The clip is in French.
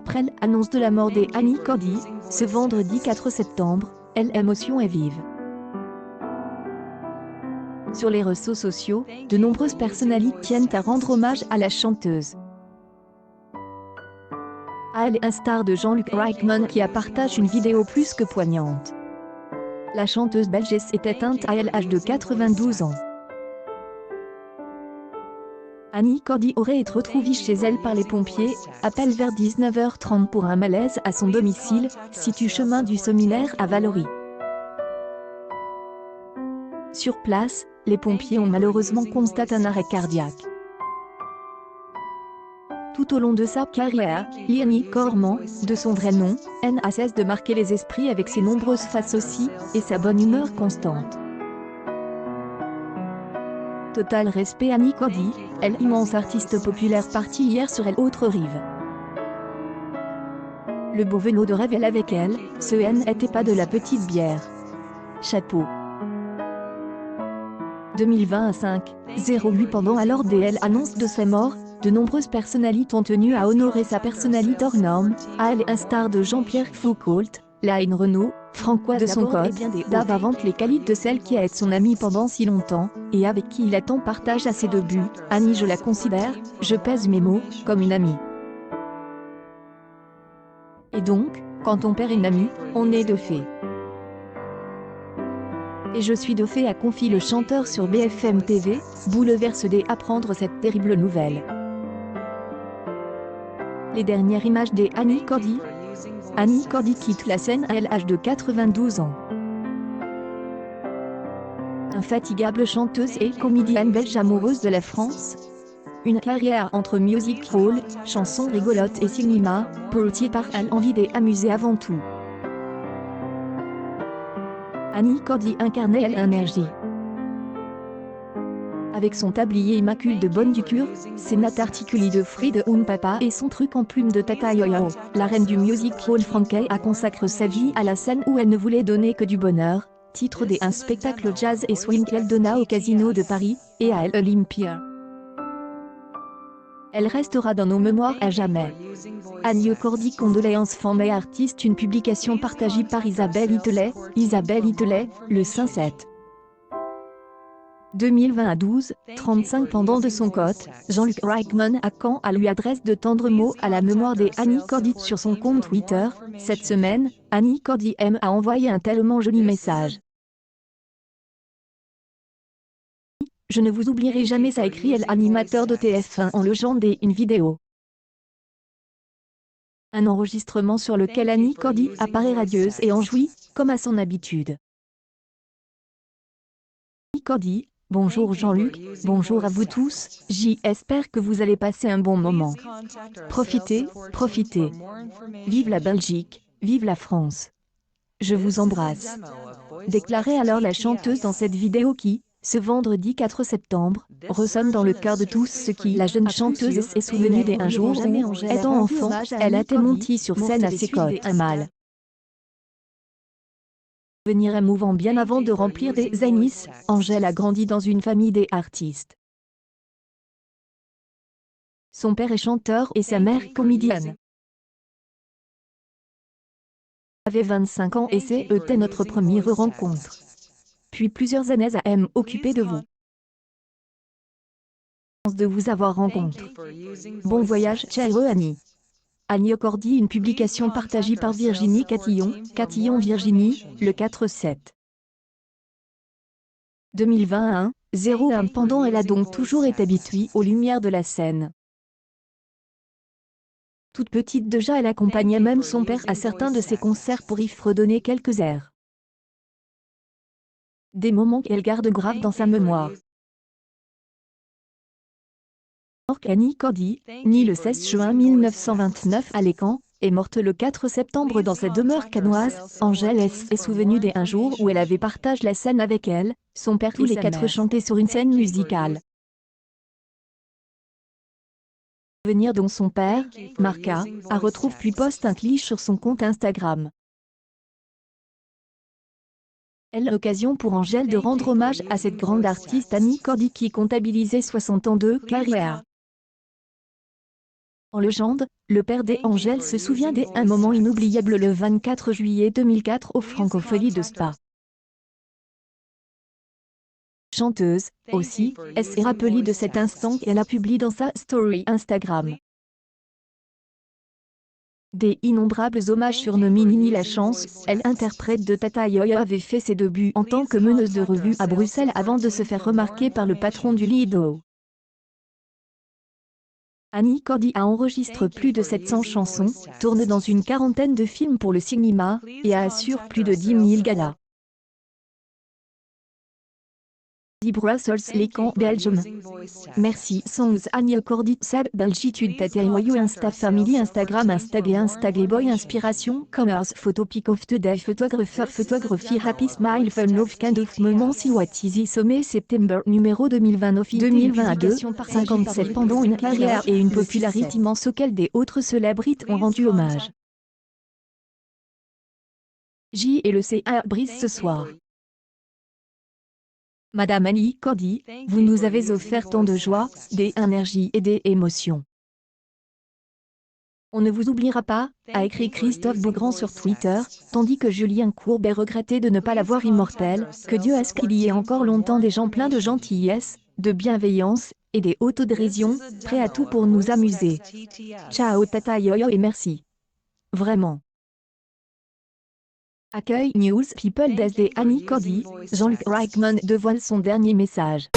Après l'annonce de la mort d'Annie Cordy, ce vendredi 4 septembre, l'émotion est vive. Sur les réseaux sociaux, de nombreuses personnalités tiennent à rendre hommage à la chanteuse. À l'instar de Jean-Luc Reichmann qui a partagé une vidéo plus que poignante. La chanteuse belge est éteinte à l'âge de 92 ans. Annie Cordy aurait été retrouvée chez elle par les pompiers, appel vers 19h30 pour un malaise à son domicile, situé chemin du Séminaire à Vallauris. Sur place, les pompiers ont malheureusement constaté un arrêt cardiaque. Tout au long de sa carrière, Annie Cordy, de son vrai nom, n'a cessé de marquer les esprits avec ses nombreuses faces aussi, et sa bonne humeur constante. Total respect à Annie Cordy, l'immense artiste populaire partie hier sur l'autre rive. Le beau vélo de rêve avec elle, ce n'était pas de la petite bière. Chapeau. 2025-08 Pendant alors l'annonce de sa mort, de nombreuses personnalités ont tenu à honorer sa personnalité hors norme, à l'instar de Jean-Pierre Foucault, Line Renaud, François de son côté, Dave Avant les qualités de celle qui a été son amie pendant si longtemps, et avec qui il a tant partagé à ses débuts. Annie, je la considère, je pèse mes mots, comme une amie. Et donc, quand on perd une amie, on est de fait. Et je suis de fait, a confié le chanteur sur BFM TV, bouleversé d'apprendre cette terrible nouvelle. Les dernières images d'Annie Cordy. Annie Cordy quitte la scène à l'âge de 92 ans. Infatigable chanteuse et comédienne belge amoureuse de la France. Une carrière entre music hall, chansons rigolotes et cinéma, portée par elle envie d'amuser avant tout. Annie Cordy incarnait l'énergie. Avec son tablier immaculé de bonne ducure, ses nattes articulées de fruits de papa et son truc en plume de Tata Yo-Yo, la reine du music hall français a consacré sa vie à la scène où elle ne voulait donner que du bonheur, titre d'un spectacle jazz et swing qu'elle donna au Casino de Paris, et à l'Olympia. Elle restera dans nos mémoires à jamais. Annie Cordy condoléances fans et artistes. Une publication partagée par Isabelle Itelet, le 5/7. 2020 35 Pendant de son côté, Jean-Luc Reichmann a quand à lui adresse de tendres mots à la mémoire d'Annie Cordy sur son compte Twitter. Cette semaine, Annie Cordy a envoyé un tellement joli message. Je ne vous oublierai jamais, a écrit l'animateur de TF1 en logeant une vidéo. Un enregistrement sur lequel Annie Cordy apparaît radieuse et enjouie, comme à son habitude. Annie Cordy: bonjour Jean-Luc, bonjour à vous tous, j'espère que vous allez passer un bon moment. Profitez, profitez. Vive la Belgique, vive la France. Je vous embrasse. Déclarait alors la chanteuse dans cette vidéo qui, ce vendredi 4 septembre, résonne dans le cœur de tous ceux qui la jeune chanteuse est souvenue d'un jour où, étant enfant, elle a été montée sur scène à ses côtés un mal. Venir émouvant bien avant de remplir des années, Angèle a grandi dans une famille d'artistes. Son père est chanteur et sa mère comédienne. Avait 25 ans et c'était notre première rencontre. Puis plusieurs années à m'occuper de vous. De vous avoir rencontré. Bon voyage, chère Annie. Annie Cordy. Une publication partagée par Virginie Catillon Virginie, le 4/7. 2021-01 Pendant elle a donc toujours été habituée aux lumières de la scène. Toute petite déjà, elle accompagnait même son père à certains de ses concerts pour y fredonner quelques airs. Des moments qu'elle garde graves dans sa mémoire. Annie Cordy, née le 16 juin 1929 à Lécan, est morte le 4 septembre dans sa demeure cannoise. Angèle est souvenue d'un jour où elle avait partagé la scène avec elle, son père, tous les quatre chantaient sur une scène musicale. Venir dont son père, Marca, a retrouvé puis poste un cliché sur son compte Instagram. L'occasion pour Angèle de rendre hommage à cette grande artiste Annie Cordy qui comptabilisait 60 ans de carrière. En légende, le père des Angèles se souvient d'un moment inoubliable le 24 juillet 2004 aux Francopholies de Spa. Chanteuse, aussi, s'est rappelée de cet instant et elle a publié dans sa story Instagram des innombrables hommages surnommés Nini la Chance. Elle, interprète de Tata Yo-Yo, avait fait ses débuts en tant que meneuse de revue à Bruxelles avant de se faire remarquer par le patron du Lido. Annie Cordy a enregistré plus de 700 chansons, tourne dans une quarantaine de films pour le cinéma, et assure plus de 10 000 galas. Brussels, les camps Belgium. Merci Songs Annie Cordy Seb Belgitude Tateyoyo Insta Family Instagram Instagayboy Inspiration Commerce Photo Pic of Today Photographie Happy Smile Fun Love Kind of Moment Si What Easy Sommet September numéro 2020 2022 57 pendant une carrière et une popularité immense auxquelles des autres célébrités ont rendu hommage. J et le CA brise ce soir. Madame Annie Cordy, vous nous avez offert tant de joie, d'énergie et d'émotions. On ne vous oubliera pas, a écrit Christophe Beaugrand sur Twitter, tandis que Julien Courbet regrettait de ne pas la voir immortelle, que Dieu à ce qu'il y ait encore longtemps des gens pleins de gentillesse, de bienveillance, et des autodérisions, prêts à tout pour nous amuser. Ciao Tata Yo-Yo et merci. Vraiment. Accueil News People d'SD Annie Cordy, Jean-Luc Reichmann dévoile son dernier message.